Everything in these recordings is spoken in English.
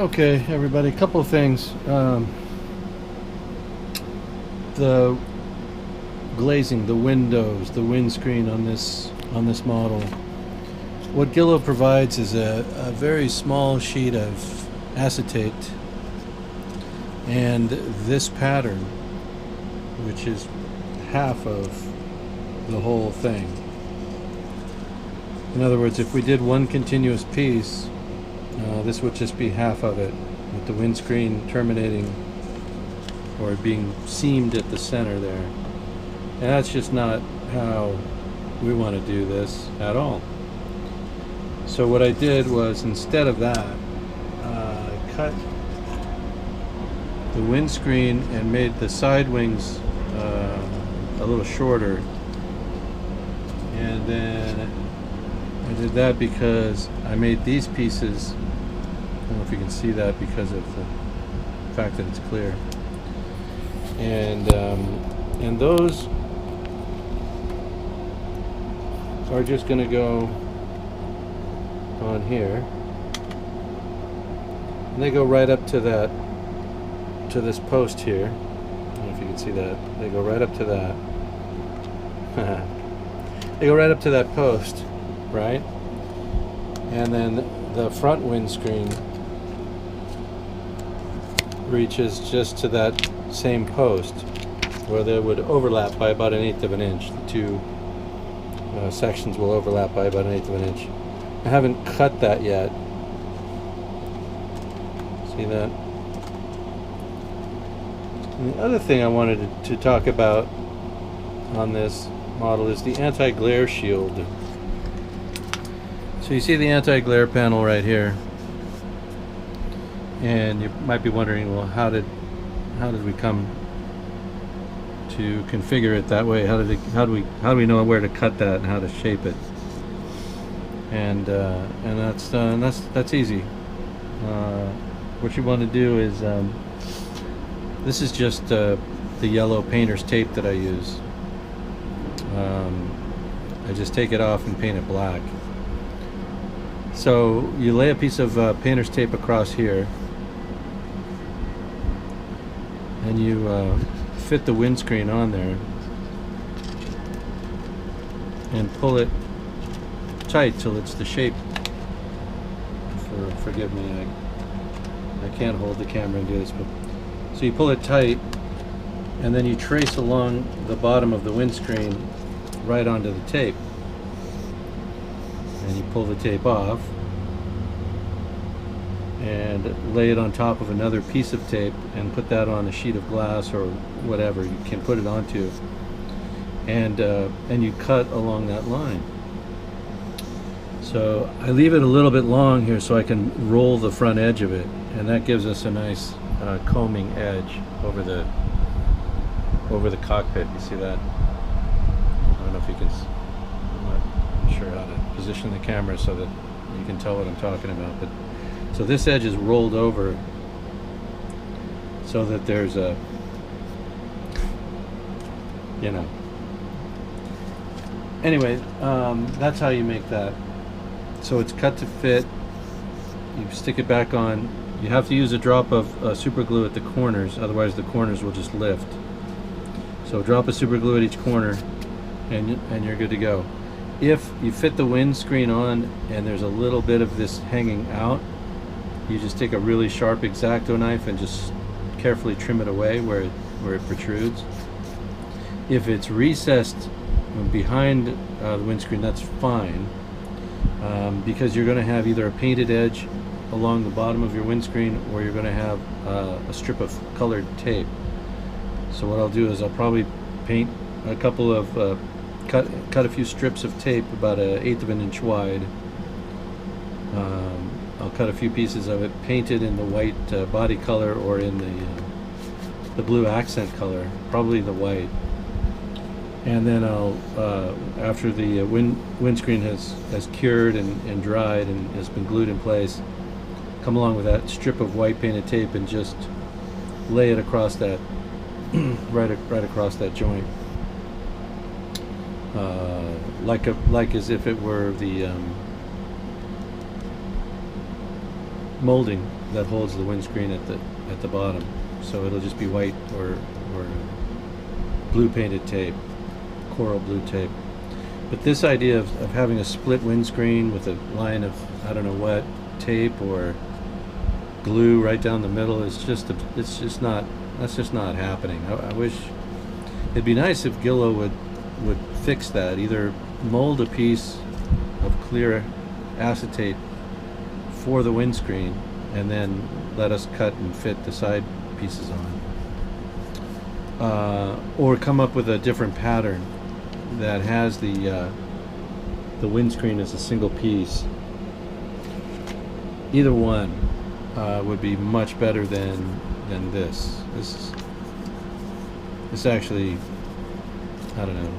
Okay, everybody, a couple of things. The glazing, the windows, the windscreen on this model. What Guillow provides is a very small sheet of acetate and this pattern, which is half of the whole thing. In other words, if we did one continuous piece, this would just be half of it, with the windscreen terminating or being seamed at the center there. And that's just not how we want to do this at all. So what I did was, instead of that, I cut the windscreen and made the side wings a little shorter. And then I did that because I made these pieces, I don't know if you can see that because of the fact that it's clear. And those are just going to go on here. And they go right up to that, to this post here. I don't know if you can see that. They go right up to that. They go right up to that post, right? And then the front windscreen reaches just to that same post, where they would overlap by about 1/8 of an inch. The two sections will overlap by about 1/8 of an inch. I haven't cut that yet. See that? And the other thing I wanted to talk about on this model is the anti-glare shield. So you see the anti-glare panel right here, and you might be wondering, well, how did we come to configure it that way? How do we know where to cut that and how to shape it? And that's easy. What you want to do is, this is just the yellow painter's tape that I use. I just take it off and paint it black. So you lay a piece of painter's tape across here, and you fit the windscreen on there and pull it tight till it's the shape. Forgive me, I can't hold the camera and do this, but so you pull it tight, and then you trace along the bottom of the windscreen right onto the tape, and you pull the tape off and lay it on top of another piece of tape and put that on a sheet of glass or whatever you can put it onto, and you cut along that line. So I leave it a little bit long here so I can roll the front edge of it, and that gives us a nice combing edge over the cockpit. You see that? I don't know if you can. I'm not sure how to position the camera so that you can tell what I'm talking about, but so this edge is rolled over so that there's a, you know. Anyway, that's how you make that. So it's cut to fit. You stick it back on. You have to use a drop of super glue at the corners, otherwise the corners will just lift. So drop a super glue at each corner, and you're good to go. If you fit the windscreen on and there's a little bit of this hanging out, you just take a really sharp X-Acto knife and just carefully trim it away where it protrudes. If it's recessed behind the windscreen, that's fine, because you're going to have either a painted edge along the bottom of your windscreen, or you're going to have a strip of colored tape. So what I'll do is I'll probably paint a couple of cut a few strips of tape about 1/8 of an inch wide. I'll cut a few pieces of it, paint it in the white body color or in the blue accent color, probably the white. And then I'll, after the windscreen has cured and dried and has been glued in place, come along with that strip of white painted tape and just lay it across that, right across that joint, like as if it were the molding that holds the windscreen at the bottom. So it'll just be white or blue painted tape, coral blue tape. But this idea of having a split windscreen with a line of I don't know what tape or glue right down the middle is just that's just not happening. I wish it'd be nice if Guillow would fix that. Either mold a piece of clear acetate for the windscreen and then let us cut and fit the side pieces on, or come up with a different pattern that has the windscreen as a single piece. Either one would be much better than this. This actually, I don't know,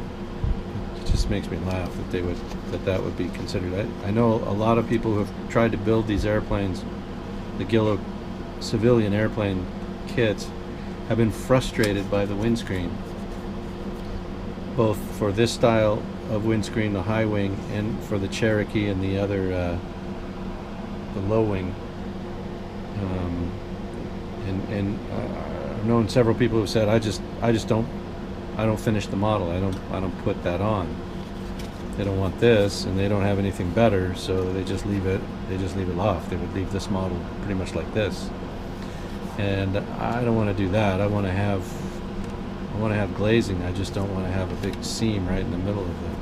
it just makes me laugh that that would be considered. I know a lot of people who have tried to build these airplanes, the Guillow civilian airplane kits, have been frustrated by the windscreen, both for this style of windscreen, the high wing, and for the Cherokee and the other, the low wing. I've known several people who said, I don't finish the model. I don't put that on. They don't want this, and they don't have anything better, so they just leave it. They just leave it off. They would leave this model pretty much like this, and I don't want to do that. I want to have glazing. I just don't want to have a big seam right in the middle of it.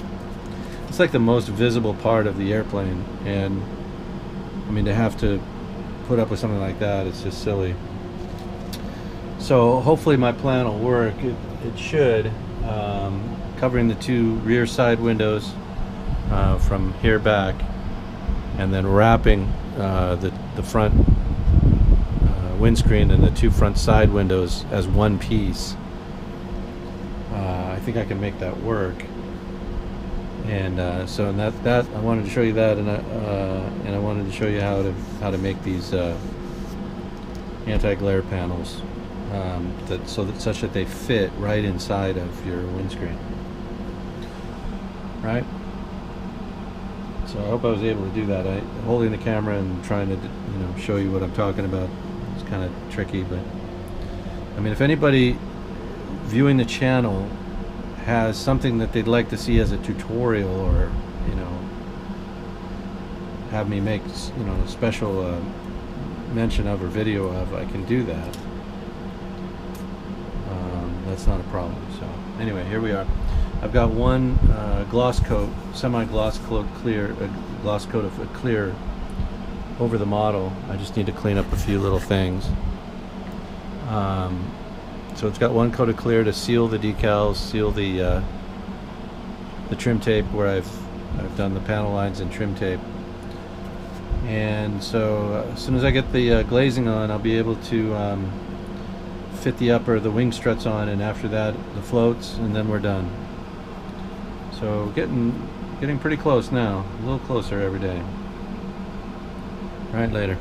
It's like the most visible part of the airplane, and I mean, to have to put up with something like that, it's just silly. So hopefully my plan will work. It should. Covering the two rear side windows from here back, and then wrapping the front windscreen and the two front side windows as one piece. I think I can make that work. And so that I wanted to show you that, and I wanted to show you how to make these anti-glare panels such that they fit right inside of your windscreen. Right? So I hope I was able to do that. Holding the camera and trying to show you what I'm talking about is kind of tricky, but I mean, if anybody viewing the channel has something that they'd like to see as a tutorial, or have me make a special mention of or video of, I can do that. That's not a problem. So anyway, here we are. I've got one gloss coat, semi-gloss coat clear, gloss coat of clear over the model. I just need to clean up a few little things. So it's got one coat of clear to seal the decals, seal the trim tape where I've done the panel lines in trim tape. And so as soon as I get the glazing on, I'll be able to fit the wing struts on, and after that the floats, and then we're done. So getting pretty close now, a little closer every day. All right, later.